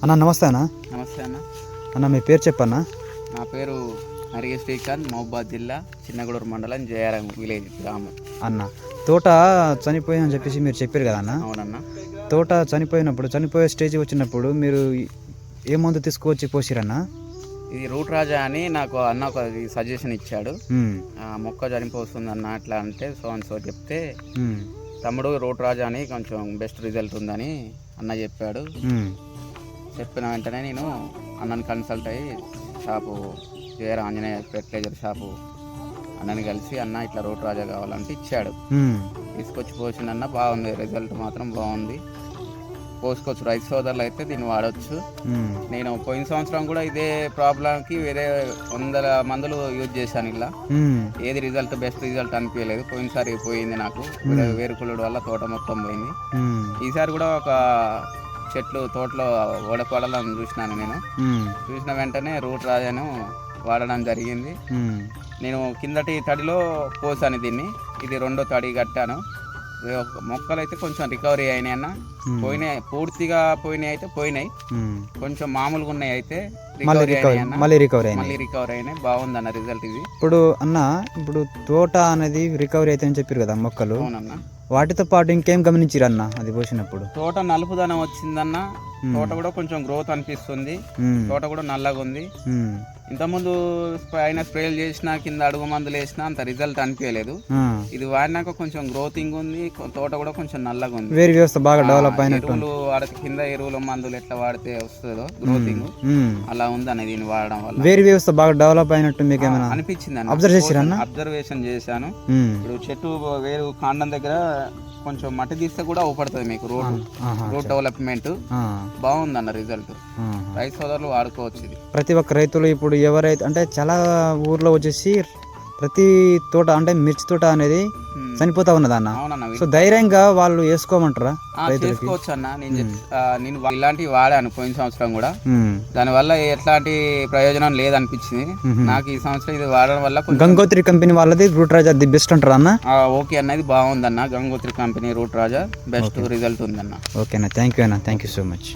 అన్న నమస్తే అన్న. నమస్తే అన్న. అన్న మీ పేరు చెప్పన్నా. నా పేరు హరిగే శ్రీకాంత్, మహబూబాద్ జిల్లా చిన్నగూడూరు మండలం జయారం విలేజ్ గ్రామం. అన్న తోట చనిపోయిందని చెప్పేసి మీరు చెప్పారు కదా అన్న. అవునన్న. తోట చనిపోయే స్టేజ్ వచ్చినప్పుడు మీరు ఏ మందు తీసుకువచ్చి పోసిరన్నా? ఇది రూట్ రాజా అని నాకు అన్న ఒక సజెషన్ ఇచ్చాడు. మొక్క చనిపోతుంది అన్న అట్లా అంటే సో చెప్తే తమ్ముడు రూట్ రాజా అని కొంచెం బెస్ట్ రిజల్ట్ ఉందని అన్న చెప్పాడు. చెప్పిన వెంటనే నేను అన్నని కన్సల్ట్ అయ్యి షాపు జయర ఆంజనేయ ఫెర్టిలైజర్ షాపు అన్నని కలిసి అన్న ఇట్లా రూట్ రాజా కావాలంటే ఇచ్చాడు. తీసుకొచ్చి పోసిందన్న బాగుంది, రిజల్ట్ మాత్రం బాగుంది. పోసుకోవచ్చు, రైతు సోదరులు అయితే దీన్ని వాడచ్చు. నేను పోయిన సంవత్సరం కూడా ఇదే ప్రాబ్లంకి వేరే 100 మందులు యూజ్ చేశాను. ఇలా ఏది రిజల్ట్ బెస్ట్ రిజల్ట్ అనిపించలేదు. పోయినసారి పోయింది నాకు, వేరుకుళ్ళుడు వల్ల తోట మొత్తం పోయింది. ఈసారి కూడా ఒక చెట్లు తోటలో ఓడపడాలని చూసినాను. నేను చూసిన వెంటనే రూట్ రాజాను వాడడం జరిగింది. నేను కిందటి తడిలో పోసాను దీన్ని, ఇది 2వ తడి కట్టాను. మొక్కలు అయితే కొంచెం రికవరీ అయినాయి అన్న. పోయినాయి, పూర్తిగా పోయినాయి అయితే పోయినాయి, కొంచెం మామూలుగా ఉన్నాయి అయితే మళ్ళీ రికవరీ అయినాయి. బాగుంది అన్న రిజల్ట్ ఇది. ఇప్పుడు తోట అనేది రికవరీ అయితే అని చెప్పారు కదా మొక్కలు. అవునన్న. వాటితో పాటు ఇంకేం గమనించారన్న అది పోసినప్పుడు? తోట నలుపుదనం వచ్చిందన్న, తోట కూడా కొంచెం గ్రోత్ అనిపిస్తుంది, తోట కూడా నల్లగా ఉంది. ఇంతకుముందు ఆయన స్ప్రేలు చేసినా కింద అడుగు మందులు వేసినా అంత రిజల్ట్ అనిపించలేదు. ఇది వాడినాక కొంచెం గ్రోతింగ్ ఉంది, తోట కూడా కొంచెం నల్లగా ఉంది. వేరు వ్యవస్థ బాగా డెవలప్ అయినట్టు. ఎరువులు కింద ఎరువులు మందులు ఎట్లా వాడితే వస్తుందో గ్రోతింగ్ అలా ఉంది అన్న. దీన్ని వాడడం వల్ల వేరు వ్యవస్థ బాగా డెవలప్ అయినట్టు మీకు ఏమైనా అనిపించింది అన్న? అబ్జర్వేషన్ చేశాను. ఇప్పుడు చెట్టు వేరు కాండం దగ్గర కొంచెం మట్టి తీస్తే కూడా ఊపడుతుంది మీకు. రోడ్ డెవలప్మెంట్ బాగుందన్న రిజల్ట్. రైతు సోదరులు వాడుకోవచ్చు ఇది. ప్రతి ఒక్క రైతులు ఇప్పుడు ఎవరైతే అంటే చాలా ఊర్లో వచ్చేసి ప్రతి తోట అంటే మిర్చి తోట అనేది చనిపోతా ఉన్నదన్న. సో ధైర్యంగా వాళ్ళు వేసుకోమంటారా? చేసుకోవచ్చు అన్న. నేను ఇలాంటివి వాడాను పోయిన సంవత్సరం కూడా, దానివల్ల ఎట్లాంటి ప్రయోజనం లేదనిపించింది నాకు. ఈ సంవత్సరం ఇది వాడడం వల్ల గంగోత్రి కంపెనీ వాళ్ళది రూట్ రాజా ది బెస్ట్ అంటారా అన్న? ఓకే అన్న, ఇది బాగుందన్న. గంగోత్రి కంపెనీ రూట్ రాజా బెస్ట్ రిజల్ట్ ఉందన్న. ఓకే అన్న, థ్యాంక్ యూ అన్న, థ్యాంక్ యూ సో మచ్.